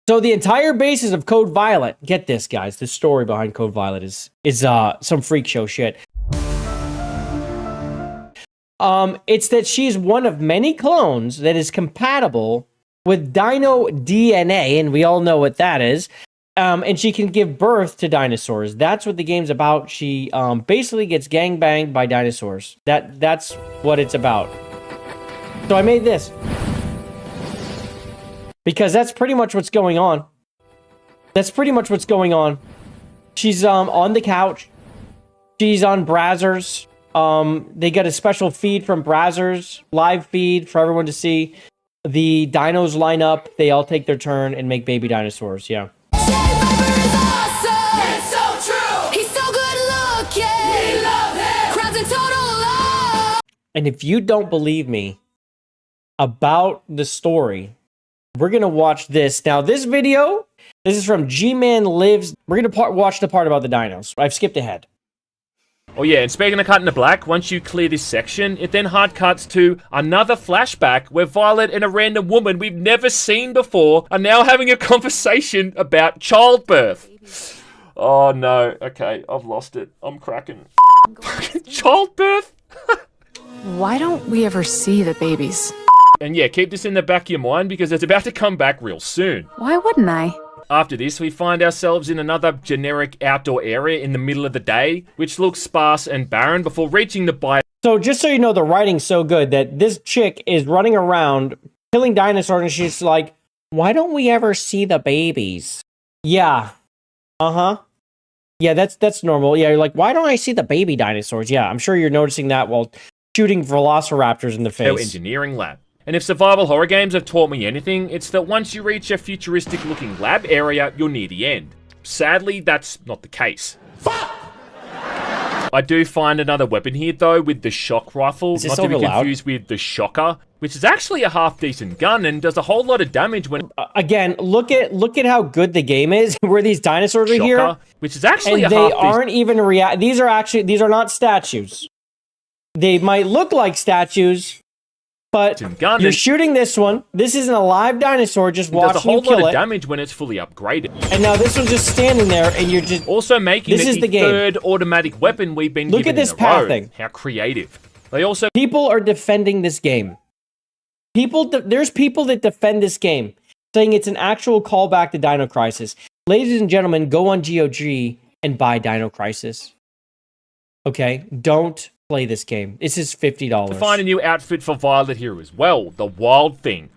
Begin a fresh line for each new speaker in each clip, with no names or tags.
So the entire basis of Code Violet, get this, guys, the story behind Code Violet is some freak show shit. It's that she's one of many clones that is compatible with dino DNA, and we all know what that is. And she can give birth to dinosaurs. That's what the game's about. She basically gets gangbanged by dinosaurs. That's what it's about. So I made this. Because that's pretty much what's going on. That's pretty much what's going on. She's on the couch. She's on Brazzers. They get a special feed from Brazzers, live feed for everyone to see. The dinos line up. They all take their turn and make baby dinosaurs. Yeah.
JayViper is awesome. It's so true. He's so good looking. We love him. Crowds in total love.
And if you don't believe me about the story, we're going to watch this. Now, this video, this is from GmanLives. We're going to watch the part about the dinos. I've skipped ahead.
Oh yeah, and speaking of cutting to black, once you clear this section, it then hard cuts to another flashback where Violet and a random woman we've never seen before are now having a conversation about childbirth. Oh no, okay, I've lost it. I'm cracking. Childbirth?
Why don't we ever see the babies?
And yeah, keep this in the back of your mind because it's about to come back real soon.
Why wouldn't I?
After this, we find ourselves in another generic outdoor area in the middle of the day, which looks sparse and barren before reaching the bio.
So just so you know, the writing's so good that this chick is running around killing dinosaurs and she's like, why don't we ever see the babies? Yeah. Uh-huh. Yeah, that's normal. Yeah, you're like, why don't I see the baby dinosaurs? Yeah, I'm sure you're noticing that while shooting velociraptors in the face.
Engineering lab. And if survival horror games have taught me anything, it's that once you reach a futuristic looking lab area, you're near the end. Sadly, that's not the case. Fuck! I do find another weapon here though with the shock rifle, not to be confused with the shocker, which is actually a half decent gun and does a whole lot of damage when
again, look at how good the game is where these dinosaurs are here,
which is actually
and they aren't even these are not statues. They might look like statues, but you're shooting this one. This isn't a live dinosaur. Just watching you kill it. Does a whole lot of
damage when it's fully upgraded.
And now this one's just standing there, and you're just
also making this the third automatic weapon we've been given.
Look at this pathing.
How creative! They also
people are defending this game. There's people that defend this game, saying it's an actual callback to Dino Crisis. Ladies and gentlemen, go on GOG and buy Dino Crisis. Okay, don't play this game. This is $50.
To find a new outfit for Violet here as well, the Wild Thing.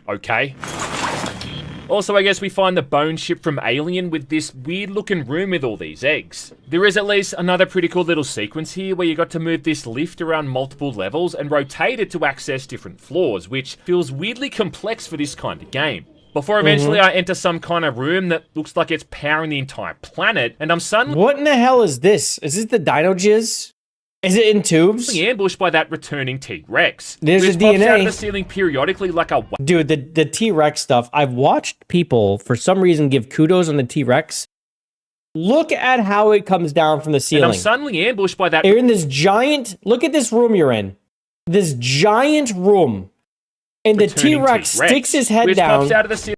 Okay. Also, I guess we find the bone ship from Alien with this weird looking room with all these eggs. There is at least another pretty cool little sequence here where you got to move this lift around multiple levels and rotate it to access different floors, which feels weirdly complex for this kind of game. Before eventually I enter some kind of room that looks like it's powering the entire planet, and I'm suddenly—
what in the hell is this? Is this the dino jizz? Is it in tubes?
Ambushed by that returning T-Rex.
There's a DNA.
Pops out of the ceiling periodically like a—
dude, the T-Rex stuff. I've watched people, for some reason, give kudos on the T-Rex. Look at how it comes down from the ceiling.
And I'm suddenly ambushed by that—
you're in this giant— look at this room you're in. This giant room. And the T-Rex sticks his head down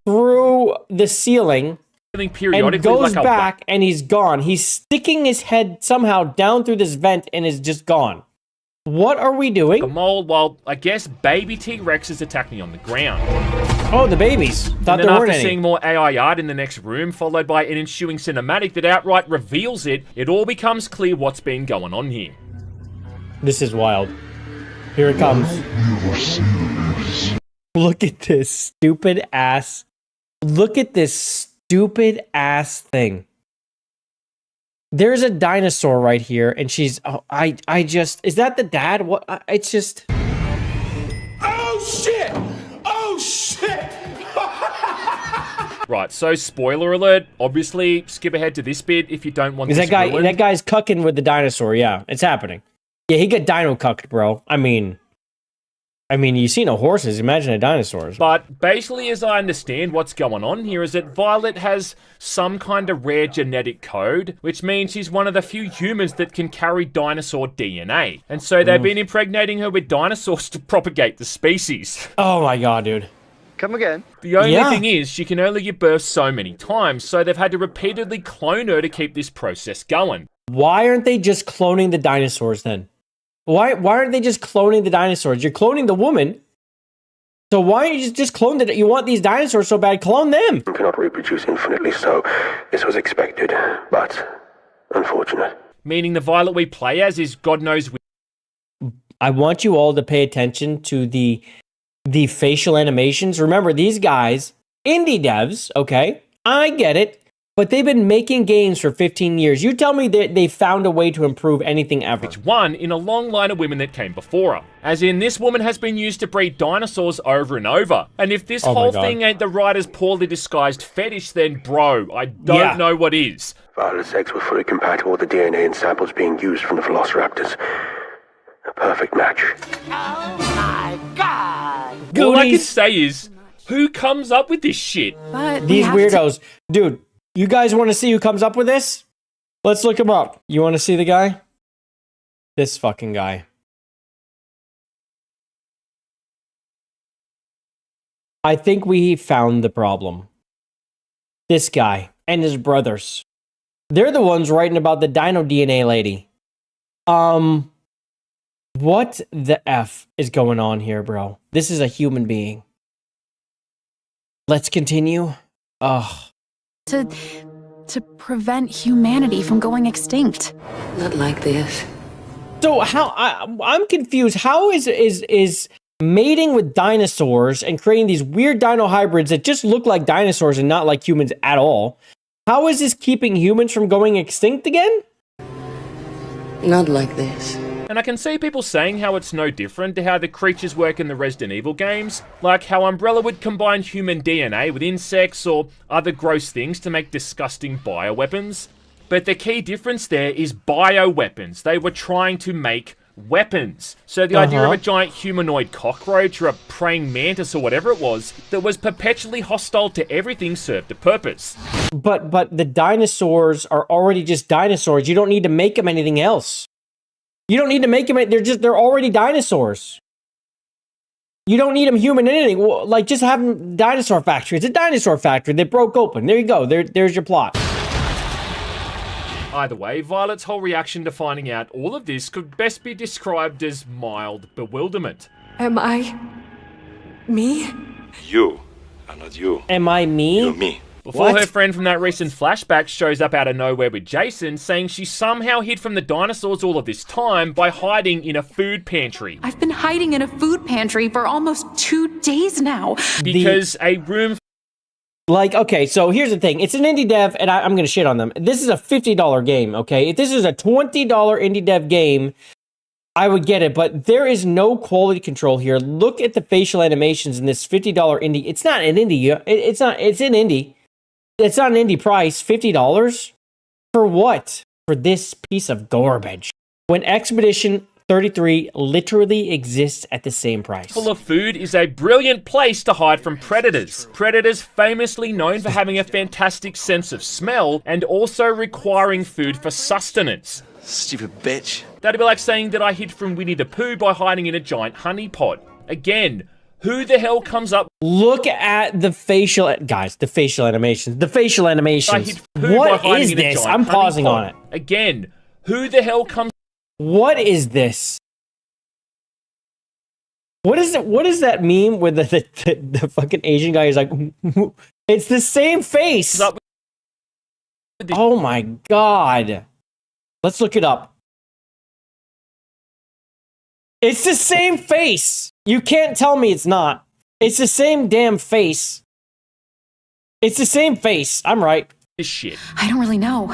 through the ceiling and goes back, and he's gone. He's sticking his head somehow down through this vent and is just gone. What are we doing?
A mole, while I guess baby T-Rex is attacking on the ground.
Oh, the babies. Thought there weren't any.
After seeing more AI art in the next room, followed by an ensuing cinematic that outright reveals it, it all becomes clear what's been going on here.
This is wild. Here it comes. Look at this stupid ass. Look at this stupid ass thing. There's a dinosaur right here, and she's— oh, I just— is that the dad? What? It's just—
oh shit! Oh shit!
Right, so spoiler alert. Obviously, skip ahead to this bit if you don't want this ruined.
That guy's cucking with the dinosaur. Yeah, it's happening. Yeah, he got dino cucked, bro. I mean, you see no horses, imagine a dinosaur.
But basically, as I understand what's going on here, is that Violet has some kind of rare genetic code, which means she's one of the few humans that can carry dinosaur DNA. And so they've been impregnating her with dinosaurs to propagate the species.
Oh my god, dude.
Come again.
The only
Yeah.
thing is, she can only give birth so many times, so they've had to repeatedly clone her to keep this process going.
Why aren't they just cloning the dinosaurs then? Why aren't they just cloning the dinosaurs? You're cloning the woman. So why don't you just clone the... You want these dinosaurs so bad, clone them.
You cannot reproduce infinitely, so this was expected, but unfortunate.
Meaning the Violet we play as is God knows...
I want you all to pay attention to the facial animations. Remember, these guys, indie devs, okay? I get it. But they've been making games for 15 years. You tell me that they found a way to improve anything ever.
Which one in a long line of women that came before her. As in, this woman has been used to breed dinosaurs over and over. And if this
Oh my
whole
God.
thing ain't the writer's poorly disguised fetish, then bro, I don't know what is.
Violet's eggs were fully compatible with the DNA and samples being used from the velociraptors. A perfect match.
All I can
Goonies.
say is, who comes up with this shit?
But we
These
have to-
weirdos. Dude, you guys want to see who comes up with this? Let's look him up. You want to see the guy? This fucking guy. I think we found the problem. This guy and his brothers. They're the ones writing about the dino DNA lady. What the F is going on here, bro? This is a human being. Let's continue. Ugh.
to prevent humanity from going extinct.
Not like this.
So how I'm confused. How is mating with dinosaurs and creating these weird dino hybrids that just look like dinosaurs and not like humans at all? How is this keeping humans from going extinct again?
Not like this.
And I can see people saying how it's no different to how the creatures work in the Resident Evil games, like how Umbrella would combine human DNA with insects or other gross things to make disgusting bioweapons. But the key difference there is bioweapons. They were trying to make weapons. So the idea of a giant humanoid cockroach or a praying mantis or whatever it was that was perpetually hostile to everything served a purpose.
But the dinosaurs are already just dinosaurs. You don't need to make them anything else. You don't need to make them. They're already dinosaurs. You don't need them human anything. Well, like just have them dinosaur factory. It's a dinosaur factory. They broke open. There you go. There's your plot.
Either way, Violet's whole reaction to finding out all of this could best be described as mild bewilderment.
Am I me?
You are not you.
Am I me?
You're me.
Before
What?
her friend from that recent flashback shows up out of nowhere with Jason, saying she somehow hid from the dinosaurs all of this time by hiding in a food pantry.
I've been hiding in a food pantry for almost 2 days now.
Because a room
Like, okay, so here's the thing. It's an indie dev, and I'm going to shit on them. This is a $50 game, okay? If this is a $20 indie dev game, I would get it, but there is no quality control here. Look at the facial animations in this $50 indie. It's not an indie. It's an indie. It's not an indie price. $50? For what? For this piece of garbage. When Expedition 33 literally exists at the same price.
full of food is a brilliant place to hide from predators. Predators famously known for having a fantastic sense of smell and also requiring food for sustenance.
Stupid bitch.
That'd be like saying that I hid from Winnie the Pooh by hiding in a giant honey pot. Again, who the hell comes up
Look at the facial... Guys, the facial animations. The facial
I
animations.
hid poo by
What
hiding
is
in a
this?
giant
I'm
honey
pausing
pot?
on it.
Again, who the hell comes
What is this? What is it? What is that meme with the fucking Asian guy is like, it's the same face.
up with this?
Oh my god. Let's look it up. It's the same face. You can't tell me it's not. It's the same damn face. It's the same face. I'm right.
This shit.
I don't really know.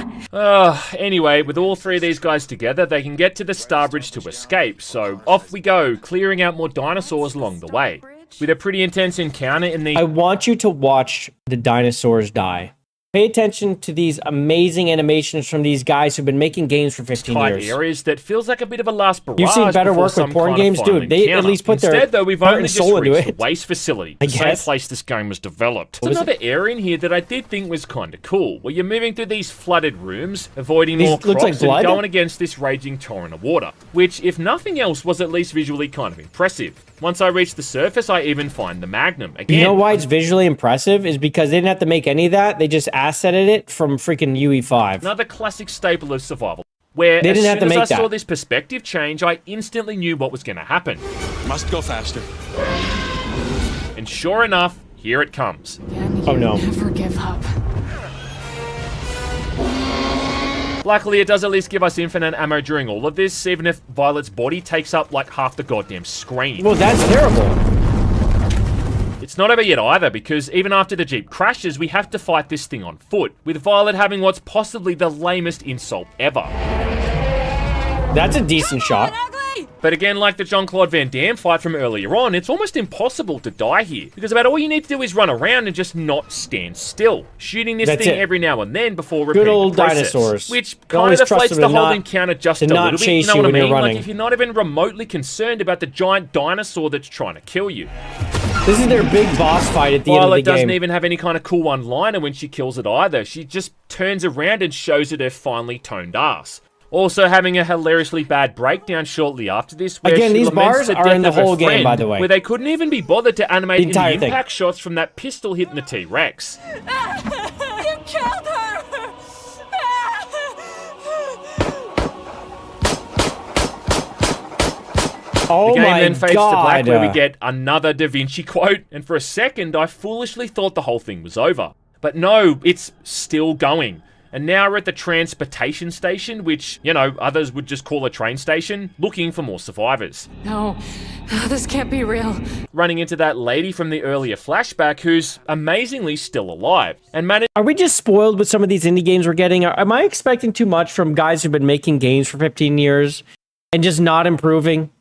Anyway, with all three of these guys together, they can get to the Starbridge to escape, so off we go, clearing out more dinosaurs along the way. With a pretty intense encounter in the
I want you to watch the dinosaurs die. Pay attention to these amazing animations from these guys who've been making games for 15
tight
years.
areas that feels like a bit of a last barrage.
You've seen better
before
work with
some
porn
kind of
games?
final
Dude, they at
encounter.
least put their
Instead, though, we've
heart
only
and
just
soul into
reached
it.
the waste facility,
I
the same
guess.
place this game was developed.
What
There's
was
another area in here that I did think was kind of cool, where you're moving through these flooded rooms, avoiding
These
more
looks like
crops and
blood?
going against this raging torrent of water, which, if nothing else, was at least visually kind of impressive. Once I reach the surface, I even find the Magnum. Again,
You know why it's visually impressive? Is because they didn't have to make any of that. They just assetted it from freaking UE5.
another classic staple of survival, where
They
as
didn't have
soon
to
as I
make
saw
that.
this perspective change, I instantly knew what was going to happen.
Must go faster.
And sure enough, here it comes.
And
Oh,
you
no.
never give up.
Luckily, it does at least give us infinite ammo during all of this, even if Violet's body takes up like half the goddamn screen.
Well, that's terrible.
It's not over yet either, because even after the Jeep crashes, we have to fight this thing on foot, with Violet having what's possibly the lamest insult ever.
That's a decent shot.
But again, like the Jean-Claude Van Damme fight from earlier on, it's almost impossible to die here, because about all you need to do is run around and just not stand still, shooting this
That's
thing
it.
every now and then before repeating
Good old
the process,
dinosaurs.
which
You
kind
always
of
trust
deflates
them
the
to
whole
not-
encounter just
to
a
not
little bit, you
chase
know
you
what I
when you're
mean? Like
running.
if you're not even remotely concerned about the giant dinosaur that's trying to kill you.
This is their big boss fight at the end of the
Violet doesn't
game.
even have any kind of cool one-liner when she kills it either. She just turns around and shows it her finely toned ass. Also having a hilariously bad breakdown shortly after this, where
Again,
she
these
laments
bars
the
are
death
in the
of her
whole game,
friend,
by the way.
where they couldn't even be bothered to animate
The
in the
entire thing.
impact shots from that pistol hitting the T-Rex.
You killed her!
Oh
The game
my
then fades to black,
god.
where we get another Da Vinci quote, and for a second I foolishly thought the whole thing was over. But no, it's still going. And now we're at the transportation station, which, you know, others would just call a train station, looking for more survivors.
No, this can't be real.
Running into that lady from the earlier flashback who's amazingly still alive, and managed
Are we just spoiled with some of these indie games we're getting? Am I expecting too much from guys who've been making games for 15 years and just not improving?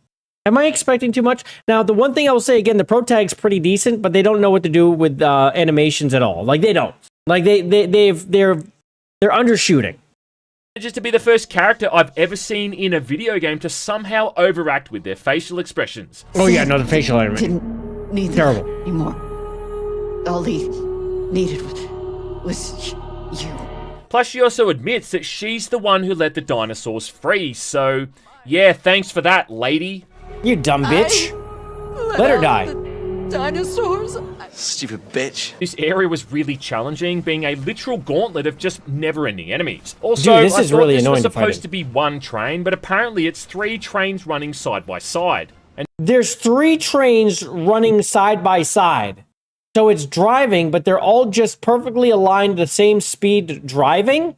Am I expecting too much? Now, the one thing I will say again, the Pro Tag's pretty decent, but they don't know what to do with animations at all. Like they don't. Like they're undershooting.
just to be the first character I've ever seen in a video game to somehow overact with their facial expressions.
Oh yeah, no, the facial animation.
Didn't need
Terrible.
that anymore. All he needed was you.
Plus, she also admits that she's the one who let the dinosaurs free, so yeah, thanks for that, lady.
You dumb bitch. Let her die.
Dinosaurs?
Stupid bitch.
This area was really challenging, being a literal gauntlet of just never-ending enemies. Also,
Dude, this
I
is
thought
really
this was
annoying to fight
supposed
in.
to be one train, but apparently it's 3 trains running side by side. And
There's 3 trains running side by side. So it's driving, but they're all just perfectly aligned the same speed driving?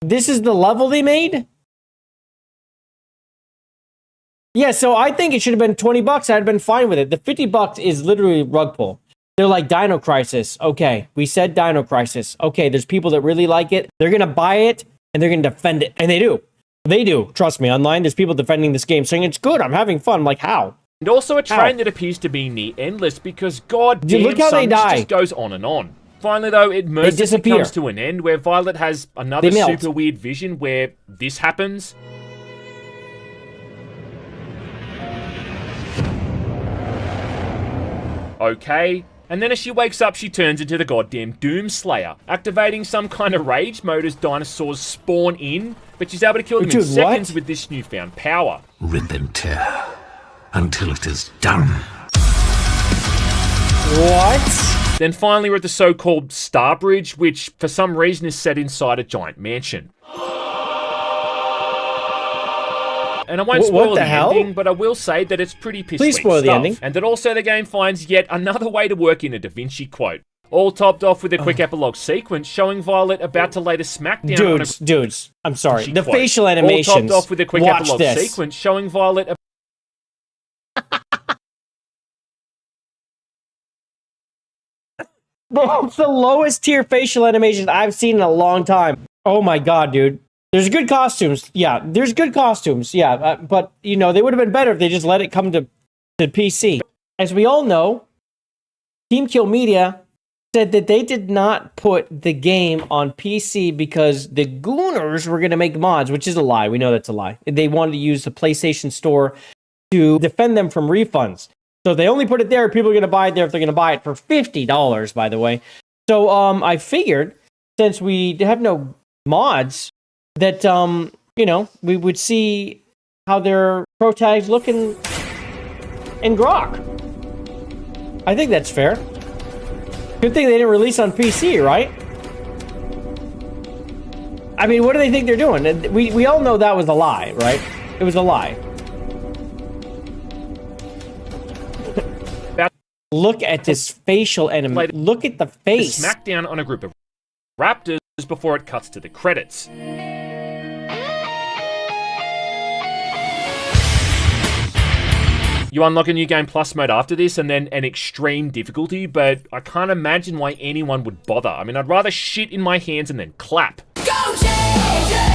This is the level they made? Yeah, so I think it should have been $20. I'd have been fine with it. The $50 is literally rug pull. They're like Dino Crisis. Okay, we said Dino Crisis. Okay, there's people that really like it. They're going to buy it and they're going to defend it. And they do. They do. Trust me, online, there's people defending this game saying it's good. I'm having fun. I'm like, how?
also a train
Ow.
that appears to be near endless because god
Dude,
damn,
look how they
son, this
die.
just goes on and on. Finally, though, it mercifully
disappear.
comes to an end where Violet has another
They melt.
super weird vision where this happens. Okay. And then as she wakes up, she turns into the goddamn Doomslayer, activating some kind of rage mode as dinosaurs spawn in, but she's able to kill them in
Dude,
seconds
what?
with this newfound power.
Rip and tear until it is done.
What?
Then finally we're at the so-called Star Bridge, which for some reason is set inside a giant mansion. And I won't
What
spoil
the
the
hell?
ending, but I will say that it's pretty piss
Please
sweet
spoil the
stuff.
ending.
And that also the game finds yet another way to work in a Da Vinci quote. All topped off with a quick epilogue sequence showing Violet about to lay the smackdown on a
Dudes, I'm sorry.
Da
The
Vinci quote.
facial
All
animations.
topped off with a quick
Watch
epilogue
this.
sequence showing Violet
Bro, it's the lowest tier facial animation I've seen in a long time. Oh my god, dude. There's good costumes. Yeah, there's good costumes. Yeah, but, you know, they would have been better if they just let it come to PC. As we all know, Team Kill Media said that they did not put the game on PC because the Gooners were going to make mods, which is a lie. We know that's a lie. They wanted to use the PlayStation Store to defend them from refunds. So they only put it there. People are going to buy it there if they're going to buy it for $50, by the way. So I figured, since we have no mods, that, you know, we would see how their pro tags look and and Grok. I think that's fair. Good thing they didn't release on PC, right? I mean, what do they think they're doing? We all know that was a lie, right? It was a lie. Look at this facial animation. Look at the face.
Smack down on a group of raptors before it cuts to the credits. You unlock a new game plus mode after this and then an extreme difficulty, but I can't imagine why anyone would bother. I mean, I'd rather shit in my hands and then clap.
Go, Jay!